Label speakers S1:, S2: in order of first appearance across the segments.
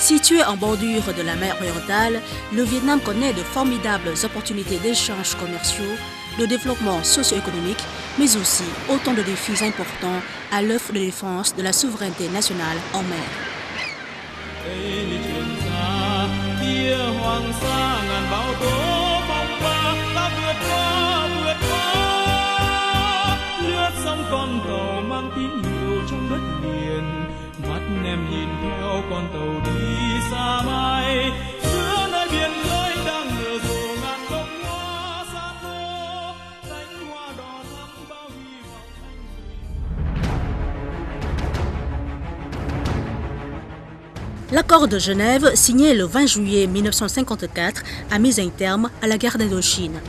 S1: Situé en bordure de la mer orientale, le Vietnam connaît de formidables opportunités d'échanges commerciaux, de développement socio-économique, mais aussi autant de défis importants à l'œuvre de défense de la souveraineté nationale en mer. L'accord de Genève, signé le 20 juillet 1954, a mis un terme à la guerre d'Indochine.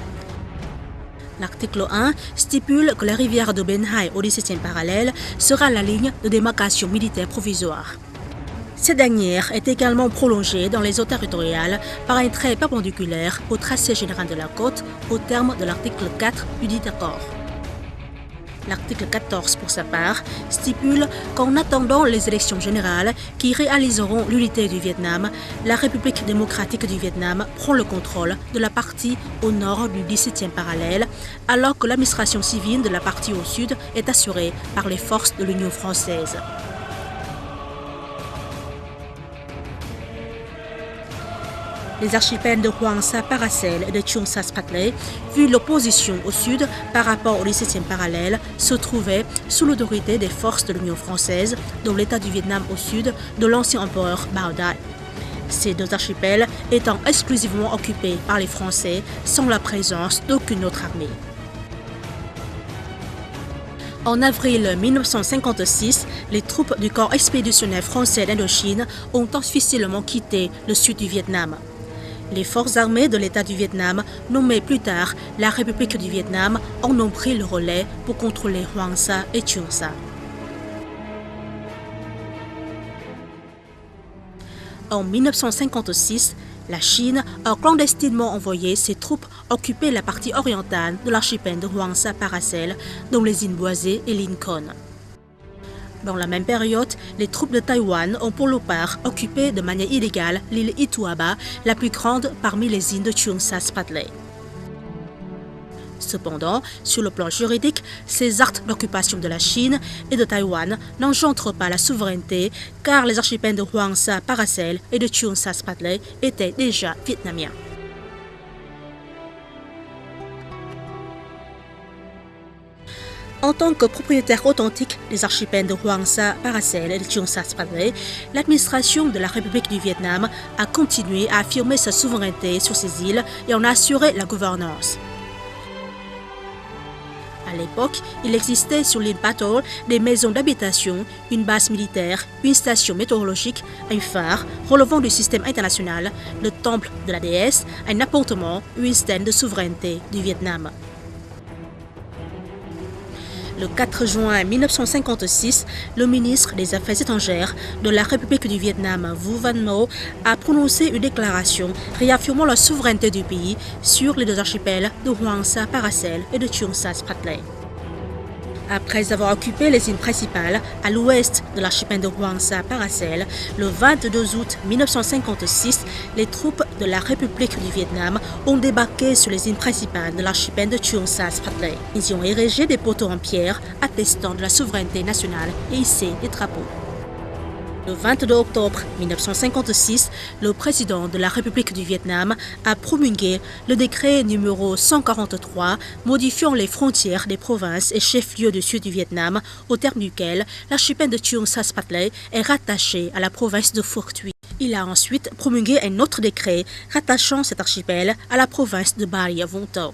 S1: L'article 1 stipule que la rivière de Ben Hai au 17e parallèle sera la ligne de démarcation militaire provisoire. Cette dernière est également prolongée dans les eaux territoriales par un trait perpendiculaire au tracé général de la côte au terme de l'article 4 du dit accord. L'article 14, pour sa part, stipule qu'en attendant les élections générales qui réaliseront l'unité du Vietnam, la République démocratique du Vietnam prend le contrôle de la partie au nord du 17e parallèle, alors que l'administration civile de la partie au sud est assurée par les forces de l'Union française. Les archipels de Hoang Sa Paracel et de Cheung Sa Spratley, vu l'opposition au sud par rapport au 17e parallèle, se trouvaient sous l'autorité des forces de l'Union française, dont l'État du Vietnam au sud de l'ancien empereur Bao Dai. Ces deux archipels étant exclusivement occupés par les Français sans la présence d'aucune autre armée. En avril 1956, les troupes du corps expéditionnel français d'Indochine ont officiellement quitté le sud du Vietnam. Les forces armées de l'État du Vietnam, nommées plus tard la République du Vietnam, en ont pris le relais pour contrôler Hoang Sa et Cheung Sa. En 1956, la Chine a clandestinement envoyé ses troupes occuper la partie orientale de l'archipel de Hoang Sa Paracel, dont les îles Boisées et Lincoln. Dans la même période, les troupes de Taïwan ont pour leur part occupé de manière illégale l'île Ituaba, la plus grande parmi les îles de Cheung Sa Spratley. Cependant, sur le plan juridique, ces actes d'occupation de la Chine et de Taïwan n'engendrent pas la souveraineté car les archipels de Hoang Sa Paracel et de Cheung Sa Spratley étaient déjà vietnamiens. En tant que propriétaire authentique des archipels de Hoang Sa Paracel et de Cheung Sa Spratley, l'administration de la République du Vietnam a continué à affirmer sa souveraineté sur ces îles et en a assuré la gouvernance. À l'époque, il existait sur l'île Battle des maisons d'habitation, une base militaire, une station météorologique, un phare relevant du système international, le temple de la déesse, un appartement ou une stèle de souveraineté du Vietnam. Le 4 juin 1956, le ministre des Affaires étrangères de la République du Vietnam, Vu Van Mo, a prononcé une déclaration réaffirmant la souveraineté du pays sur les deux archipels de Hoang Sa Paracel et de Cheung Sa Spratley. Après avoir occupé les îles principales à l'ouest de l'archipel de Hoang Sa Paracel, le 22 août 1956, les troupes de la République du Vietnam ont débarqué sur les îles principales de l'archipel de Cheung Sa Spratley. Ils y ont érigé des poteaux en pierre attestant de la souveraineté nationale et hissé des drapeaux. Le 22 octobre 1956, le président de la République du Vietnam a promulgué le décret numéro 143 modifiant les frontières des provinces et chefs-lieux du sud du Vietnam, au terme duquel l'archipel de Cheung Sa Spratley est rattaché à la province de Phuoc Tuy. Il a ensuite promulgué un autre décret rattachant cet archipel à la province de Bà Rịa Vũng Tàu.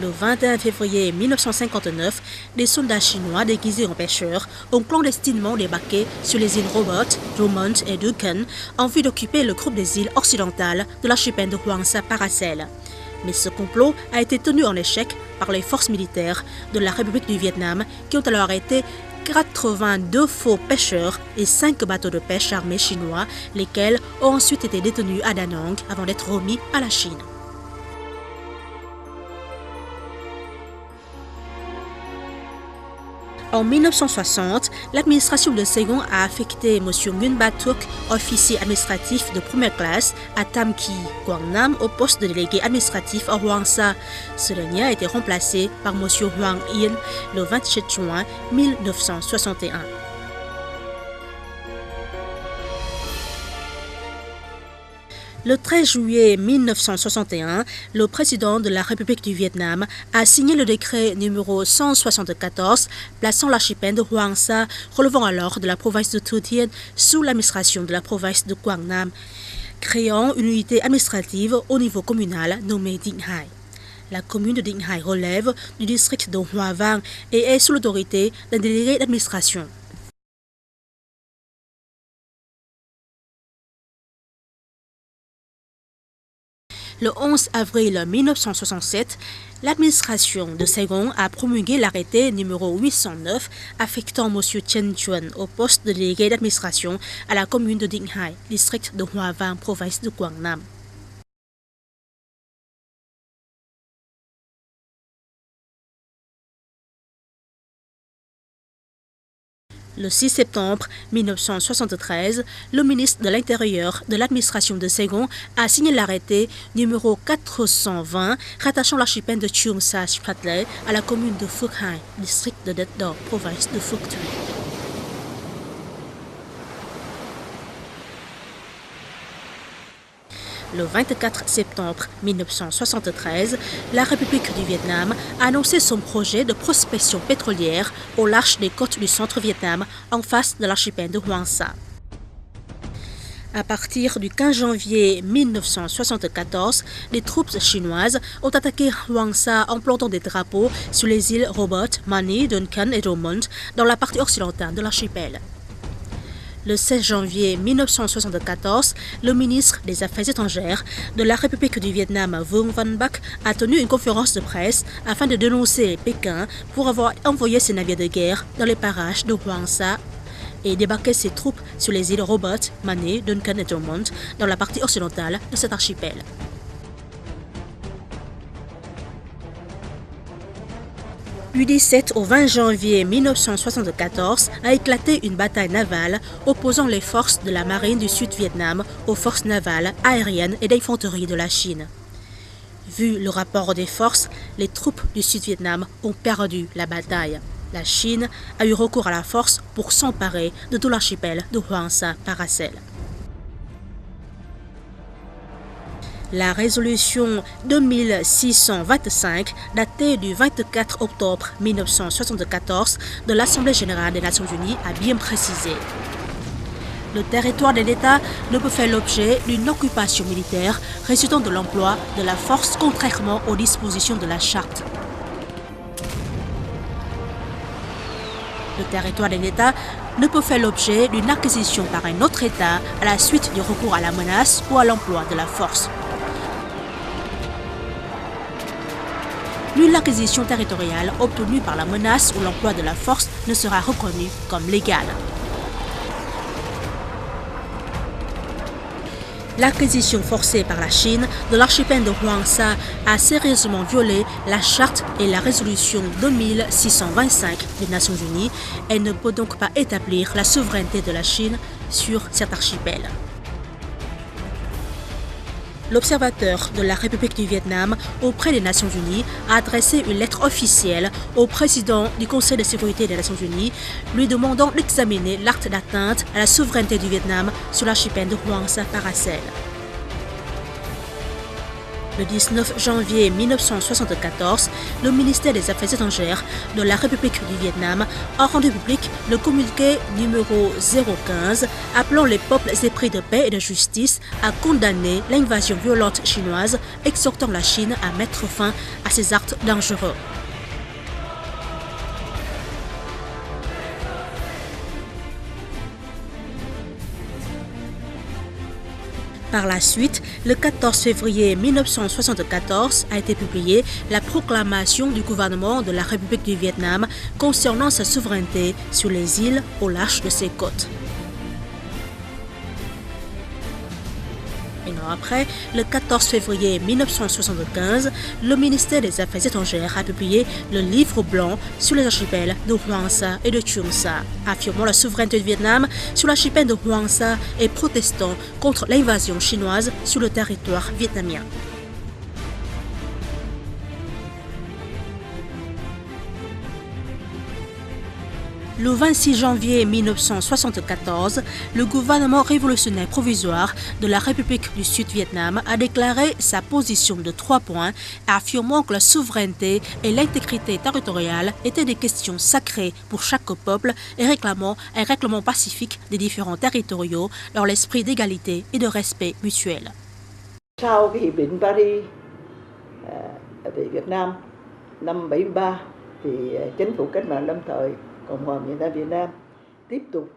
S1: Le 21 février 1959, des soldats chinois déguisés en pêcheurs ont clandestinement débarqué sur les îles Robert, Drummond et Duken en vue d'occuper le groupe des îles occidentales de l'archipel de Hoang Sa Paracel. Mais ce complot a été tenu en échec par les forces militaires de la République du Vietnam qui ont alors arrêté 82 faux pêcheurs et 5 bateaux de pêche armés chinois, lesquels ont ensuite été détenus à Da Nang avant d'être remis à la Chine. En 1960, l'administration de Saigon a affecté M. Nguyen Ba Thuc, officier administratif de première classe, à Tam Kỳ, Quảng Nam, au poste de délégué administratif à Hoang Sa. Ce dernier a été remplacé par M. Hoàng Yên le 27 juin 1961. Le 13 juillet 1961, le président de la République du Vietnam a signé le décret numéro 174 plaçant l'archipel de Hoang Sa, relevant alors de la province de Thu Thien, sous l'administration de la province de Quảng Nam, créant une unité administrative au niveau communal nommée Dinh Hai. La commune de Dinh Hai relève du district de Hoa Vang et est sous l'autorité d'un délégué d'administration. Le 11 avril 1967, l'administration de Saigon a promulgué l'arrêté numéro 809 affectant M. Chen Chuan au poste de délégué d'administration à la commune de Dinh Hai, district de Hoa Vang, province de Quảng Nam. Le 6 septembre 1973, le ministre de l'Intérieur de l'administration de Saigon a signé l'arrêté numéro 420 rattachant l'archipel de Cheung Sa Spratley à la commune de Phuoc Hai, district de Det Do, province de Phuoc Tuy. Le 24 septembre 1973, la République du Vietnam a annoncé son projet de prospection pétrolière au large des côtes du centre-Vietnam en face de l'archipel de Hoang Sa. À partir du 15 janvier 1974, les troupes chinoises ont attaqué Hoang Sa en plantant des drapeaux sur les îles Robert, Mani, Duncan et Drummond dans la partie occidentale de l'archipel. Le 16 janvier 1974, le ministre des Affaires étrangères de la République du Vietnam, Vuong Van Bac, a tenu une conférence de presse afin de dénoncer Pékin pour avoir envoyé ses navires de guerre dans les parages de Hoang Sa et débarqué ses troupes sur les îles Robert, Mani, Duncan et Drummond dans la partie occidentale de cet archipel. Du 17 au 20 janvier 1974 a éclaté une bataille navale opposant les forces de la marine du Sud-Vietnam aux forces navales, aériennes et d'infanterie de la Chine. Vu le rapport des forces, les troupes du Sud-Vietnam ont perdu la bataille. La Chine a eu recours à la force pour s'emparer de tout l'archipel de Hoang Sa Paracel. La résolution 2625, datée du 24 octobre 1974 de l'Assemblée générale des Nations unies, a bien précisé. Le territoire de l'État ne peut faire l'objet d'une occupation militaire résultant de l'emploi de la force contrairement aux dispositions de la Charte. Le territoire de l'État ne peut faire l'objet d'une acquisition par un autre État à la suite du recours à la menace ou à l'emploi de la force. Nulle acquisition territoriale obtenue par la menace ou l'emploi de la force ne sera reconnue comme légale. L'acquisition forcée par la Chine de l'archipel de Hoang Sa a sérieusement violé la Charte et la résolution 2625 des Nations unies et ne peut donc pas établir la souveraineté de la Chine sur cet archipel. L'observateur de la République du Vietnam auprès des Nations unies a adressé une lettre officielle au président du Conseil de sécurité des Nations unies lui demandant d'examiner l'acte d'atteinte à la souveraineté du Vietnam sur l'archipel de Hoang Sa Paracel. Le 19 janvier 1974, le ministère des Affaires étrangères de la République du Vietnam a rendu public le communiqué numéro 015 appelant les peuples épris de paix et de justice à condamner l'invasion violente chinoise, exhortant la Chine à mettre fin à ces actes dangereux. Par la suite, le 14 février 1974 a été publiée la proclamation du gouvernement de la République du Vietnam concernant sa souveraineté sur les îles au large de ses côtes. an après, le 14 février 1975, le ministère des Affaires étrangères a publié le livre blanc sur les archipels de Hoàng Sa et de Trường Sa, affirmant la souveraineté du Vietnam sur l'archipel de Hoàng Sa et protestant contre l'invasion chinoise sur le territoire vietnamien. Le 26 janvier 1974, le gouvernement révolutionnaire provisoire de la République du Sud-Vietnam a déclaré sa position de 3 points, affirmant que la souveraineté et l'intégrité territoriale étaient des questions sacrées pour chaque peuple et réclamant un règlement pacifique des différents territoriaux dans l'esprit d'égalité et de respect mutuel.
S2: Sau cái hiệp định Paris về Việt Nam năm 73 thì chính phủ cách mạng lâm thời Cộng hòa miền Nam Việt Nam tiếp tục.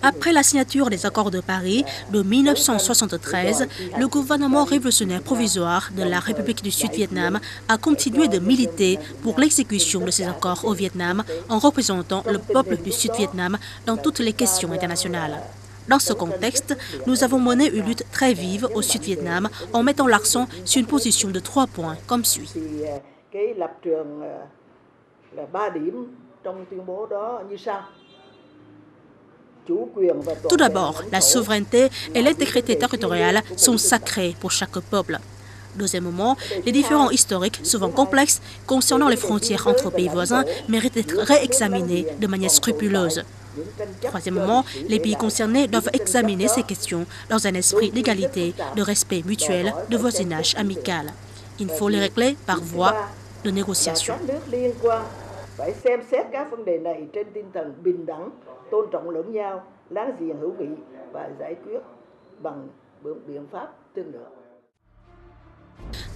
S1: Après la signature des accords de Paris de 1973, le gouvernement révolutionnaire provisoire de la République du Sud-Vietnam a continué de militer pour l'exécution de ces accords au Vietnam en représentant le peuple du Sud-Vietnam dans toutes les questions internationales. Dans ce contexte, nous avons mené une lutte très vive au Sud-Vietnam en mettant l'accent sur une position de 3 points comme suit. Tout d'abord, la souveraineté et l'intégrité territoriale sont sacrées pour chaque peuple. Deuxièmement, les différends historiques, souvent complexes, concernant les frontières entre pays voisins, méritent d'être réexaminés de manière scrupuleuse. Troisièmement, les pays concernés doivent examiner ces questions dans un esprit d'égalité, de respect mutuel, de voisinage amical. Il faut les régler par voie de négociation.
S2: Phải xem xét các vấn đề này trên tinh thần bình đẳng, tôn trọng lẫn nhau, láng giềng hữu nghị và giải quyết bằng biện pháp thương lượng.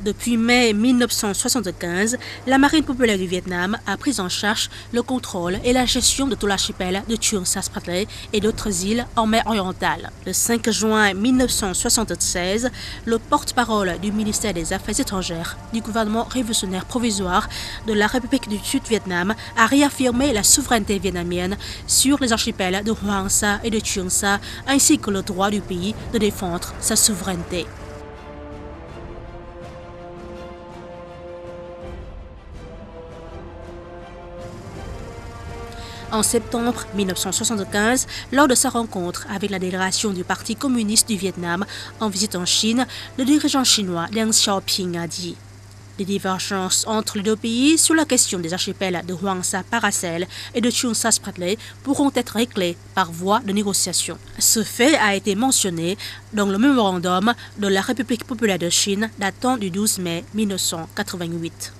S1: Depuis mai 1975, la Marine populaire du Vietnam a pris en charge le contrôle et la gestion de tout l'archipel de Trường Sa et d'autres îles en mer orientale. Le 5 juin 1976, le porte-parole du ministère des Affaires étrangères du gouvernement révolutionnaire provisoire de la République du Sud-Vietnam a réaffirmé la souveraineté vietnamienne sur les archipels de Hoàng Sa et de Trường Sa, ainsi que le droit du pays de défendre sa souveraineté. En septembre 1975, lors de sa rencontre avec la délégation du Parti communiste du Vietnam en visite en Chine, le dirigeant chinois Deng Xiaoping a dit « Les divergences entre les deux pays sur la question des archipels de Hoàng Sa Paracel et de Trường Sa Spratly pourront être réglées par voie de négociation. » Ce fait a été mentionné dans le mémorandum de la République populaire de Chine datant du 12 mai 1988.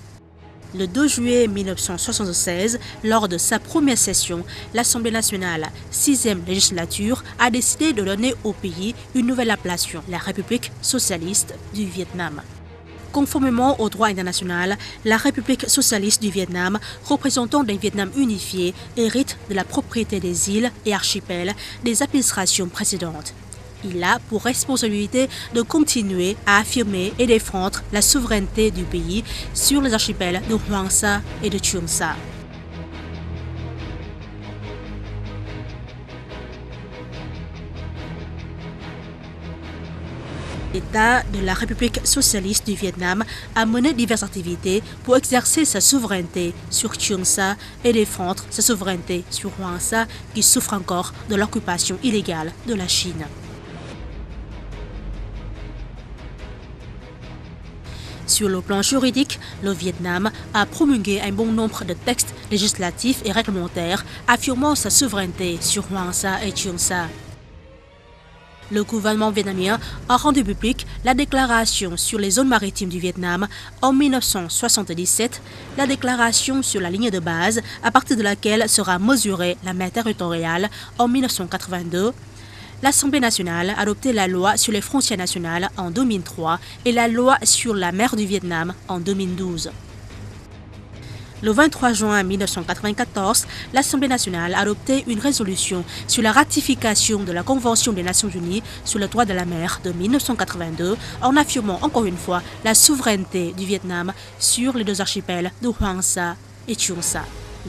S1: Le 2 juillet 1976, lors de sa première session, l'Assemblée nationale, 6e législature, a décidé de donner au pays une nouvelle appellation, la République socialiste du Vietnam. Conformément au droit international, la République socialiste du Vietnam, représentant d'un Vietnam unifié, hérite de la propriété des îles et archipels des administrations précédentes. Il a pour responsabilité de continuer à affirmer et défendre la souveraineté du pays sur les archipels de Hoàng Sa et de Trường Sa. L'État de la République socialiste du Vietnam a mené diverses activités pour exercer sa souveraineté sur Trường Sa et défendre sa souveraineté sur Hoàng Sa qui souffre encore de l'occupation illégale de la Chine. Sur le plan juridique, le Vietnam a promulgué un bon nombre de textes législatifs et réglementaires affirmant sa souveraineté sur Hoàng Sa et Trường Sa. Le gouvernement vietnamien a rendu publique la déclaration sur les zones maritimes du Vietnam en 1977, la déclaration sur la ligne de base à partir de laquelle sera mesurée la mer territoriale en 1982, l'Assemblée nationale a adopté la loi sur les frontières nationales en 2003 et la loi sur la mer du Vietnam en 2012. Le 23 juin 1994, l'Assemblée nationale a adopté une résolution sur la ratification de la Convention des Nations Unies sur le droit de la mer de 1982 en affirmant encore une fois la souveraineté du Vietnam sur les deux archipels de Hoàng Sa et Trường Sa.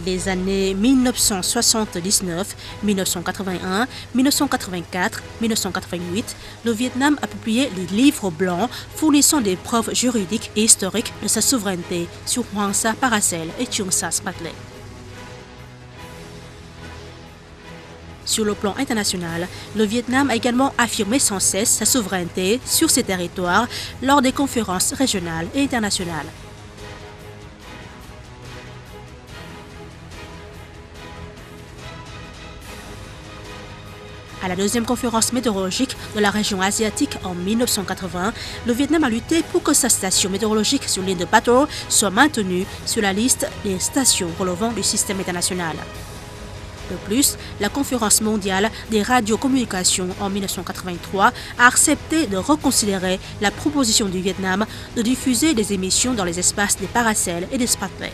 S1: Les années 1979, 1981, 1984, 1988, le Vietnam a publié le livre blanc fournissant des preuves juridiques et historiques de sa souveraineté sur Hoàng Sa Paracel et Trường Sa Spratly. Sur le plan international, le Vietnam a également affirmé sans cesse sa souveraineté sur ses territoires lors des conférences régionales et internationales. À la deuxième conférence météorologique de la région asiatique en 1980, le Vietnam a lutté pour que sa station météorologique sur l'île de Ba To soit maintenue sur la liste des stations relevant du système international. De plus, la conférence mondiale des radiocommunications en 1983 a accepté de reconsidérer la proposition du Vietnam de diffuser des émissions dans les espaces des Paracel et des Spratly.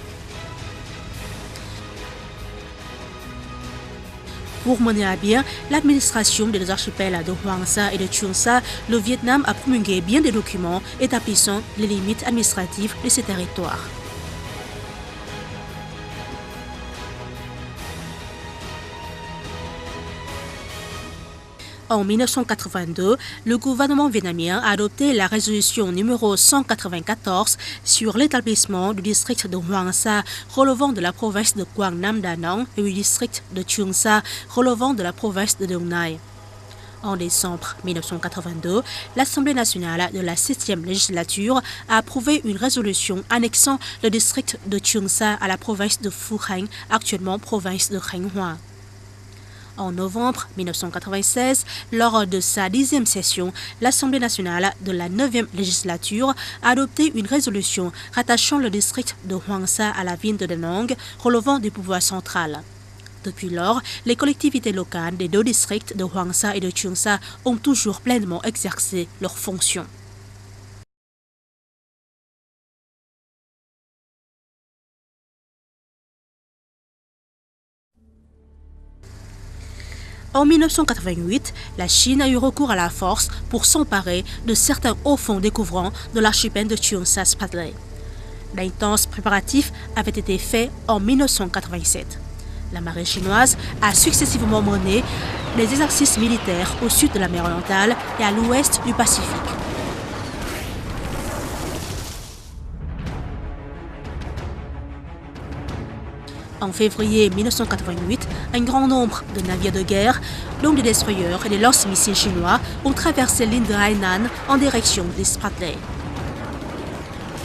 S1: Pour mener à bien l'administration des deux archipels de Hoàng Sa et de Trường Sa, le Vietnam a promulgué bien des documents établissant les limites administratives de ces territoires. En 1982, le gouvernement vietnamien a adopté la résolution numéro 194 sur l'établissement du district de Hoàng Sa relevant de la province de Quang Nam Da Nang et du district de Trường Sa relevant de la province de Dong Nai. En décembre 1982, l'Assemblée nationale de la 7e législature a approuvé une résolution annexant le district de Trường Sa à la province de Phu Khanh, actuellement province de Khánh Hòa. En novembre 1996, lors de sa 10e session, l'Assemblée nationale de la 9e législature a adopté une résolution rattachant le district de Hoàng Sa à la ville de Da Nang, relevant du pouvoir central. Depuis lors, les collectivités locales des deux districts de Hoàng Sa et de Trường Sa ont toujours pleinement exercé leurs fonctions. En 1988, la Chine a eu recours à la force pour s'emparer de certains hauts fonds découvrants de l'archipel de Trường Sa Spratly. D'intenses préparatifs avaient été faits en 1987. La marine chinoise a successivement mené des exercices militaires au sud de la mer Orientale et à l'ouest du Pacifique. En février 1988, un grand nombre de navires de guerre, dont des destroyers et des lance-missiles chinois, ont traversé l'île de Hainan en direction des Spratly.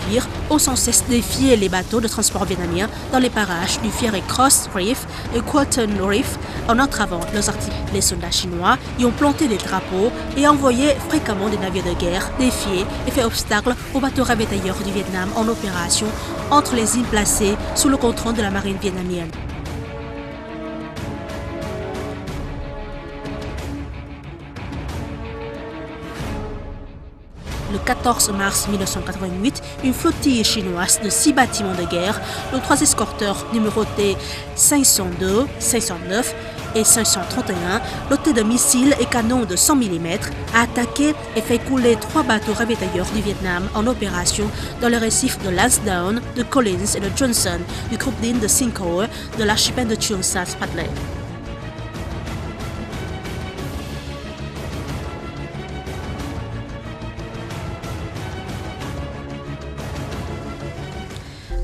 S1: Pire, ont sans cesse défié les bateaux de transport vietnamiens dans les parages du Fiery Cross Reef et Quoten Reef en entravant leurs activités. Les soldats chinois y ont planté des drapeaux et envoyé fréquemment des navires de guerre défier et fait obstacle aux bateaux ravitailleurs du Vietnam en opération entre les îles placées sous le contrôle de la marine vietnamienne. Le 14 mars 1988, une flottille chinoise de 6 bâtiments de guerre, de 3 escorteurs numérotés 502, 509 et 531, dotés de missiles et canons de 100 mm, a attaqué et fait couler 3 bateaux ravitailleurs du Vietnam en opération dans les récifs de Lansdowne, de Collins et de Johnson, du groupe d'îles de Sinkoe, de l'archipel de Trường Sa Spratly.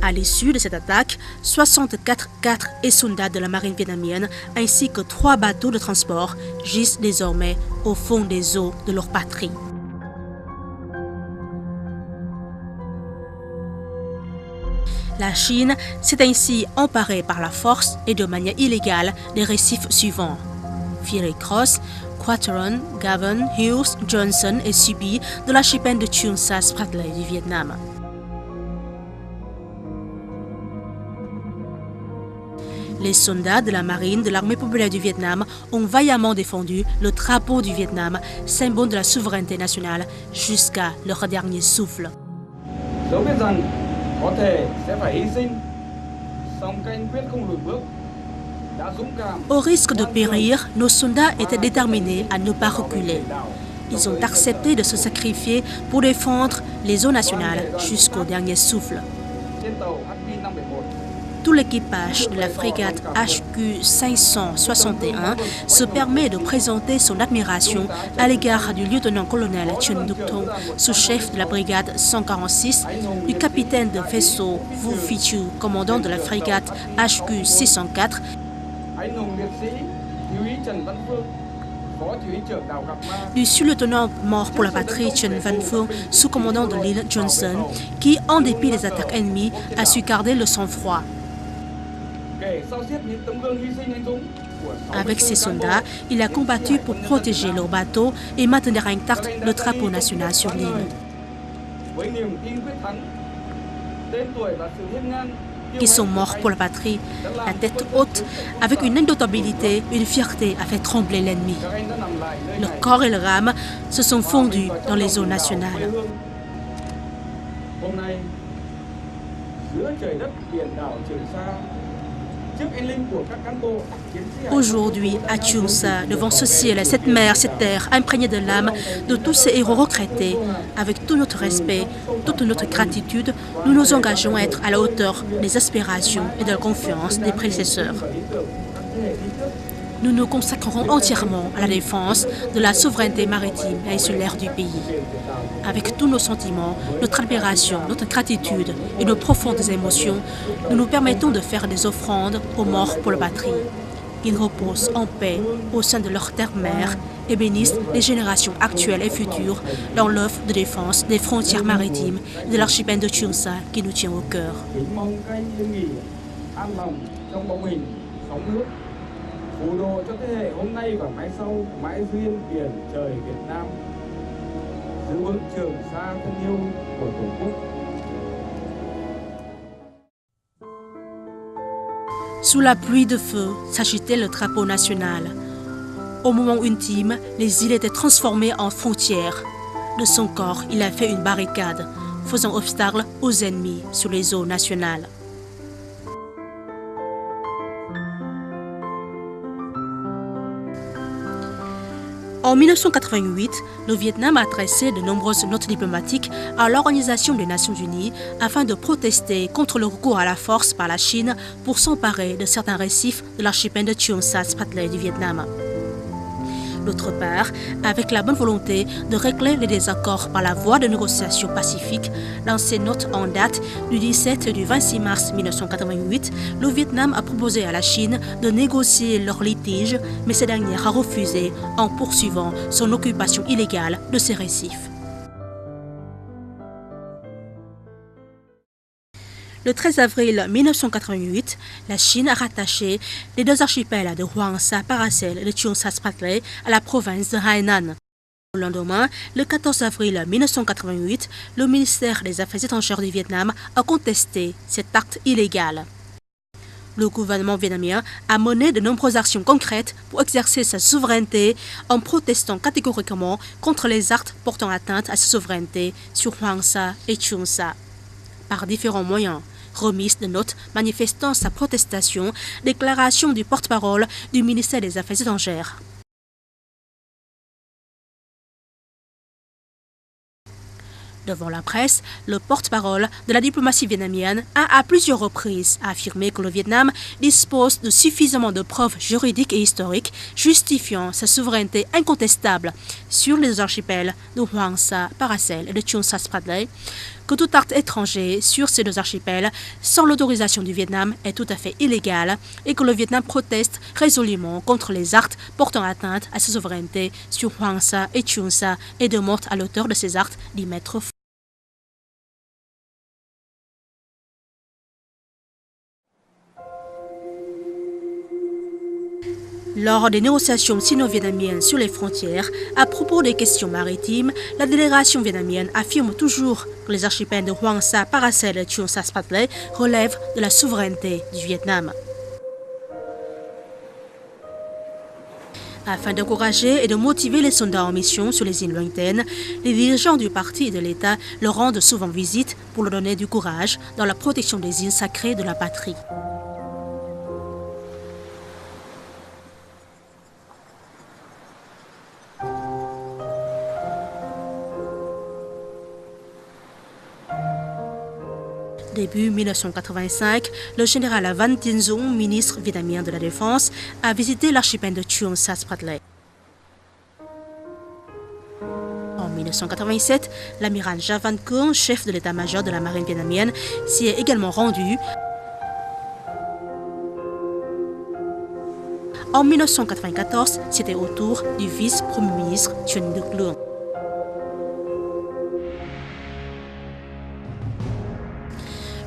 S1: À l'issue de cette attaque, 64 cadres et soldats de la marine vietnamienne ainsi que 3 bateaux de transport gisent désormais au fond des eaux de leur patrie. La Chine s'est ainsi emparée par la force et de manière illégale des récifs suivants: Fiery Cross, Quateron, Gavon, Hughes, Johnson et Subi de l'archipel de Trường Sa Spratly du Vietnam. Les soldats de la marine de l'armée populaire du Vietnam ont vaillamment défendu le drapeau du Vietnam, symbole de la souveraineté nationale, jusqu'à leur dernier souffle. Au risque de périr, nos soldats étaient déterminés à ne pas reculer. Ils ont accepté de se sacrifier pour défendre les eaux nationales jusqu'au dernier souffle. tout l'équipage de la frégate HQ 561 se permet de présenter son admiration à l'égard du lieutenant-colonel Chen Duc-Tong, sous-chef de la brigade 146, du capitaine de vaisseau Wu Fichu, commandant de la frégate HQ 604, du sous-lieutenant mort pour la patrie Chen Van-Phuong, sous-commandant de l'île Johnson, qui, en dépit des attaques ennemies, a su garder le sang-froid. Avec ses soldats, il a combattu pour protéger leur bateau et maintenir intact le drapeau national sur l'île. Qui sont morts pour la patrie, la tête haute, avec une indomptabilité, une fierté a fait trembler l'ennemi. Le corps et le rame se sont fondus dans les eaux nationales. Aujourd'hui, à Cheung Sa, devant ce ciel, cette mer, cette terre, imprégnée de l'âme de tous ces héros retraités, avec tout notre respect, toute notre gratitude, nous nous engageons à être à la hauteur des aspirations et de la confiance des prédécesseurs. Nous nous consacrerons entièrement à la défense de la souveraineté maritime et insulaire du pays. Avec tous nos sentiments, notre admiration, notre gratitude et nos profondes émotions, nous nous permettons de faire des offrandes aux morts pour la patrie. Ils reposent en paix au sein de leur terre-mère et bénissent les générations actuelles et futures dans l'œuvre de défense des frontières maritimes et de l'archipel de Cheung Sa qui nous tient au cœur.
S3: Phù độ cho thế hệ hôm nay và mai sau mãi duyên biển trời Việt Nam, giữ vững Trường Sa thân yêu của Tổ quốc.
S1: Sous la pluie de feu s'agitait le drapeau national. Au moment ultime, les îles étaient transformées en frontières. De son corps, il a fait une barricade, faisant obstacle aux ennemis sur les eaux nationales. En 1988, le Vietnam a adressé de nombreuses notes diplomatiques à l'Organisation des Nations Unies afin de protester contre le recours à la force par la Chine pour s'emparer de certains récifs de l'archipel de Cheung Sa Spratley du Vietnam. D'autre part, avec la bonne volonté de régler les désaccords par la voie de négociations pacifiques, dans ses notes en date du 17 et du 26 mars 1988, le Vietnam a proposé à la Chine de négocier leur litige, mais cette dernière a refusé en poursuivant son occupation illégale de ces récifs. Le 13 avril 1988, la Chine a rattaché les deux archipels de Hoàng Sa, Paracel et de Cheung Sa Spratley à la province de Hainan. Le lendemain, le 14 avril 1988, le ministère des Affaires étrangères du Vietnam a contesté cet acte illégal. Le gouvernement vietnamien a mené de nombreuses actions concrètes pour exercer sa souveraineté en protestant catégoriquement contre les actes portant atteinte à sa souveraineté sur Hoàng Sa et Cheung Sa. Par différents moyens, remise de notes manifestant sa protestation, déclaration du porte-parole du ministère des Affaires étrangères. Devant la presse, le porte-parole de la diplomatie vietnamienne a à plusieurs reprises affirmé que le Vietnam dispose de suffisamment de preuves juridiques et historiques justifiant sa souveraineté incontestable sur les archipels de Hoàng Sa, Paracel et de Cheung Sa Spratley, que tout acte étranger sur ces deux archipels sans l'autorisation du Vietnam est tout à fait illégal et que le Vietnam proteste résolument contre les actes portant atteinte à sa souveraineté sur Hoàng Sa et Cheung Sa et demande à l'auteur de ces actes d'y mettre fin. Lors des négociations sino-vietnamiennes sur les frontières, à propos des questions maritimes, la délégation vietnamienne affirme toujours que les archipels de Hoàng Sa, Paracel et Cheung Sa Spratley relèvent de la souveraineté du Vietnam. Afin d'encourager et de motiver les soldats en mission sur les îles lointaines, les dirigeants du parti et de l'État leur rendent souvent visite pour leur donner du courage dans la protection des îles sacrées de la patrie. Début 1985, le général Van Dien Dung, ministre vietnamien de la Défense, a visité l'archipel de Chuon Sa Spratley. En 1987, l'amiral Ja Van Kuong, chef de l'état-major de la marine vietnamienne, s'y est également rendu. En 1994, c'était au tour du vice-premier ministre Nguyen Duc Luong.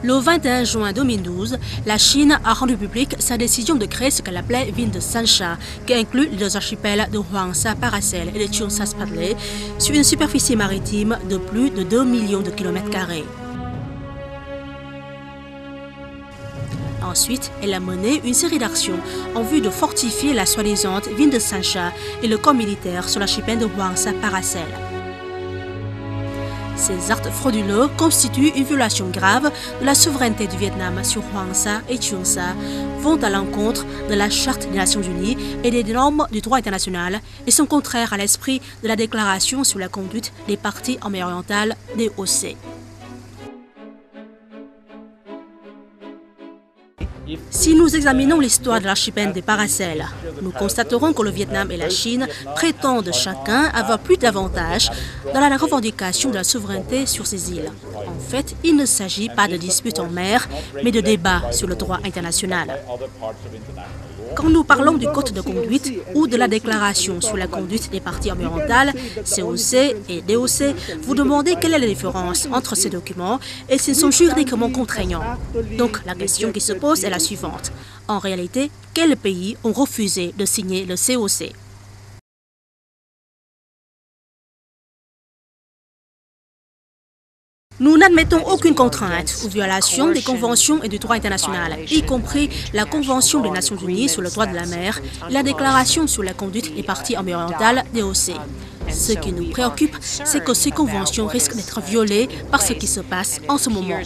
S1: Le 21 juin 2012, la Chine a rendu publique sa décision de créer ce qu'elle appelait ville de Sansha, qui inclut les deux archipels de Hoang Sa Paracel et de Chuon Sa Spratley, sur une superficie maritime de plus de 2 millions de kilomètres carrés. Ensuite, elle a mené une série d'actions en vue de fortifier la soi-disant ville de Sansha et le camp militaire sur l'archipel de Hoang Sa Paracel. Ces actes frauduleux constituent une violation grave de la souveraineté du Vietnam sur Hoang Sa et Chuon Sa, vont à l'encontre de la Charte des Nations Unies et des normes du droit international et sont contraires à l'esprit de la déclaration sur la conduite des parties en mer orientale DOC. Si nous examinons l'histoire de l'archipel des Paracels, nous constaterons que le Vietnam et la Chine prétendent chacun avoir plus d'avantages dans la revendication de la souveraineté sur ces îles. En fait, il ne s'agit pas de disputes en mer, mais de débats sur le droit international. Quand nous parlons du code de conduite ou de la déclaration sur la conduite des parties environnementales, COC et DOC, vous demandez quelle est la différence entre ces documents et s'ils sont juridiquement contraignants. Donc la question qui se pose est la suivante. En réalité, quels pays ont refusé de signer le COC ? Nous n'admettons aucune contrainte ou violation des conventions et du droit international, y compris la Convention des Nations Unies sur le droit de la mer et la Déclaration sur la conduite des parties environnementales DOC. Ce qui nous préoccupe, c'est que ces conventions risquent d'être violées par ce qui se passe en ce moment.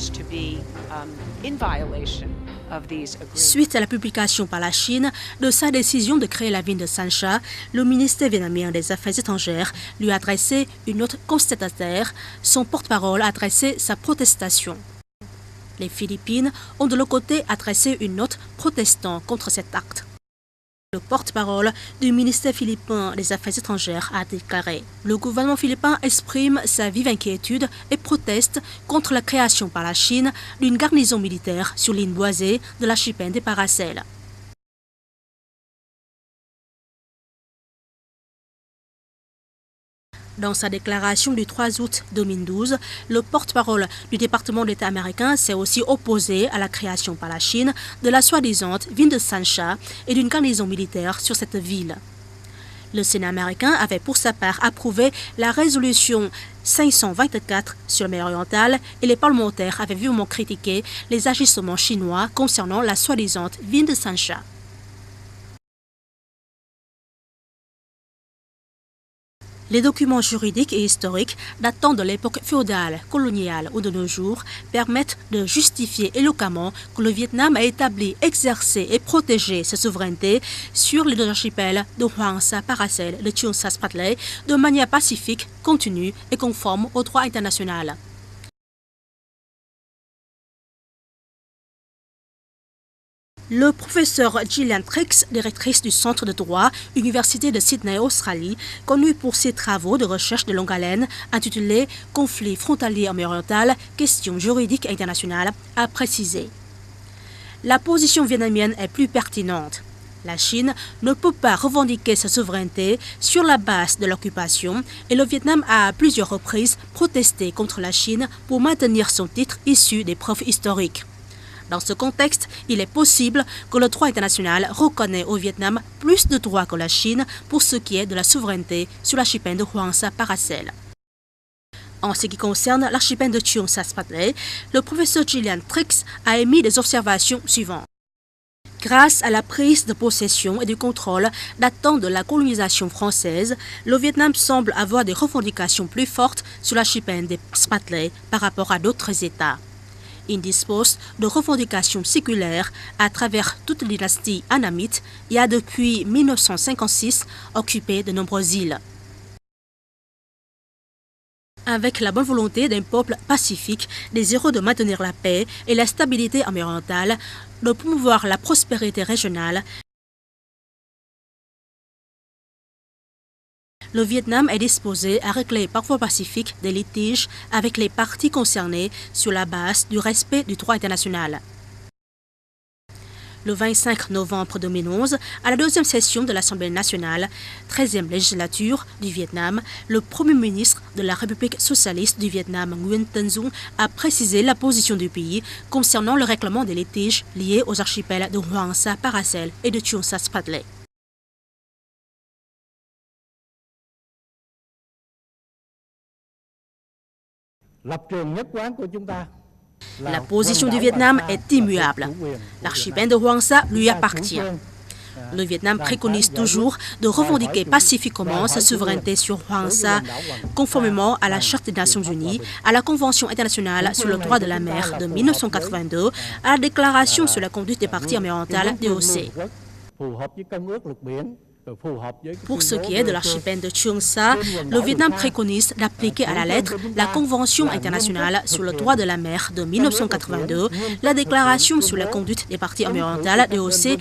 S1: Suite à la publication par la Chine de sa décision de créer la ville de Sansha, le ministère vietnamien des Affaires étrangères lui a adressé une note constatataire. Son porte-parole a adressé sa protestation. Les Philippines ont de leur côté adressé une note protestant contre cet acte. Le porte-parole du ministère philippin des Affaires étrangères a déclaré « Le gouvernement philippin exprime sa vive inquiétude et proteste contre la création par la Chine d'une garnison militaire sur l'île boisée de l'archipel des Paracels. » Dans sa déclaration du 3 août 2012, le porte-parole du département d'État américain s'est aussi opposé à la création par la Chine de la soi-disant ville de Sansha et d'une garnison militaire sur cette ville. Le Sénat américain avait pour sa part approuvé la résolution 524 sur la mer orientale et les parlementaires avaient vivement critiqué les agissements chinois concernant la soi-disant ville de Sansha. Les documents juridiques et historiques datant de l'époque féodale, coloniale ou de nos jours permettent de justifier éloquemment que le Vietnam a établi, exercé et protégé sa souveraineté sur les deux archipels de Hoang Sa Paracel et de Chuon Sa Spratley de manière pacifique, continue et conforme au droit international. Le professeur Gillian Triggs, directrice du Centre de droit, Université de Sydney, Australie, connue pour ses travaux de recherche de longue haleine intitulés « Conflits frontaliers en mer orientale, questions juridiques internationales », a précisé. La position vietnamienne est plus pertinente. La Chine ne peut pas revendiquer sa souveraineté sur la base de l'occupation et le Vietnam a à plusieurs reprises protesté contre la Chine pour maintenir son titre issu des preuves historiques. Dans ce contexte, il est possible que le droit international reconnaisse au Vietnam plus de droits que la Chine pour ce qui est de la souveraineté sur l'archipel de Hoang Sa Paracel. En ce qui concerne l'archipel de Chuon Sa Spratley, le professeur Gillian Triggs a émis des observations suivantes. Grâce à la prise de possession et du contrôle datant de la colonisation française, le Vietnam semble avoir des revendications plus fortes sur l'archipel des Spratley par rapport à d'autres États. Il dispose de revendications séculaires à travers toute la dynastie annamite et a depuis 1956 occupé de nombreuses îles. Avec la bonne volonté d'un peuple pacifique, désireux de maintenir la paix et la stabilité environnementale, de promouvoir la prospérité régionale, le Vietnam est disposé à régler par voie pacifique des litiges avec les parties concernées sur la base du respect du droit international. Le 25 novembre 2011, à la deuxième session de l'Assemblée nationale, 13e législature du Vietnam, le Premier ministre de la République socialiste du Vietnam, Nguyen Tân Dung, a précisé la position du pays concernant le règlement des litiges liés aux archipels de Hoàng Sa Paracel et de Trường Sa Spratly. La position du Vietnam est immuable. L'archipel de Hoàng Sa lui appartient. Le Vietnam préconise toujours de revendiquer pacifiquement sa souveraineté sur Hoàng Sa, conformément à la Charte des Nations Unies, à la Convention internationale sur le droit de la mer de 1982, à la Déclaration sur la conduite des parties environnementales DOC. Pour ce qui est de l'archipel de Trường Sa, le Vietnam préconise d'appliquer à la lettre la Convention internationale sur le droit de la mer de 1982, la Déclaration sur la conduite des parties environnementales DOC,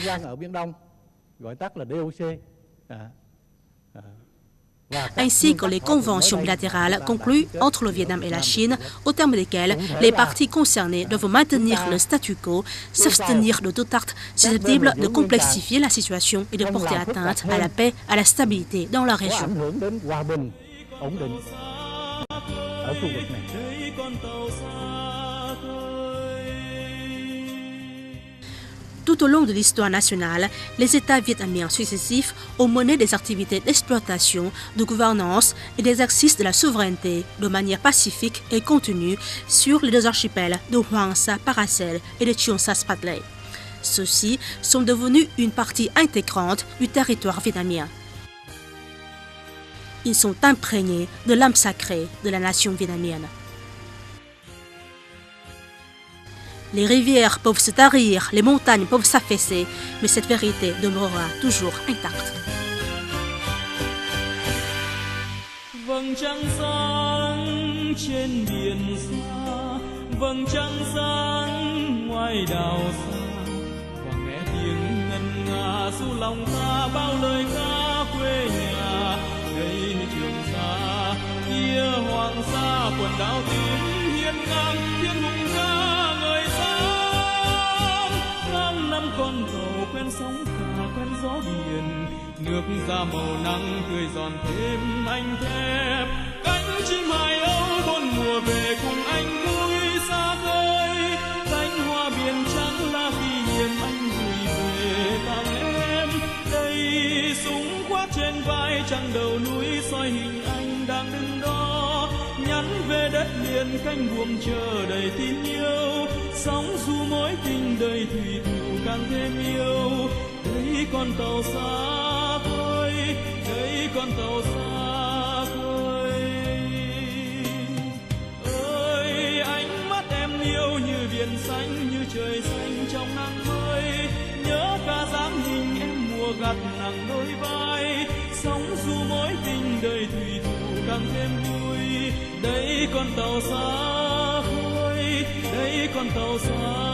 S1: ainsi que les conventions bilatérales conclues entre le Vietnam et la Chine, au terme desquelles les parties concernées doivent maintenir le statu quo, s'abstenir de tout acte susceptible de complexifier la situation et de porter atteinte à la paix, à la stabilité dans la région. Tout au long de l'histoire nationale, les États vietnamiens successifs ont mené des activités d'exploitation, de gouvernance et d'exercice de la souveraineté de manière pacifique et continue sur les deux archipels de Hoàng Sa Paracel et de Trường Sa Spratly. Ceux-ci sont devenus une partie intégrante du territoire vietnamien. Ils sont imprégnés de l'âme sacrée de la nation vietnamienne. Les rivières peuvent se tarir, les montagnes peuvent s'affaisser, mais cette vérité demeurera toujours intacte.
S4: Vầng trăng sáng trên biển xa, vầng trăng sáng ngoài đảo xa, và nghe tiếng ngân nga ru lòng ta bao lời ca quê nhà. Đây Trường Sa, kia Hoàng Sa, quần đảo tím hiên ngang thiên hùng ca ngời sáng. Tháng năm con tàu quen sóng cả quen gió biển, nước ra màu nắng tươi giòn thêm anh thép. Cánh chim hải âu bốn mùa về cùng anh vui xa khơi, cánh hoa biển trắng là kỷ niệm anh gửi về tặng em. Đây súng khoác trên vai trăng đầu núi soi hình anh đang đứng đó, nhắn về đất liền cánh buồm chờ đầy tin yêu. Sóng du mối tình đầy thủy thủ càng thêm yêu. Đây con tàu xa khơi, đây con tàu xa khơi. Ơi ánh mắt em yêu như biển xanh, như trời xanh trong nắng mới. Nhớ ca dáng hình em mùa gặt nặng đôi vai. Sóng du mối tình đời thủy thủ càng thêm vui. Đây con tàu xa khơi, đây con tàu xa.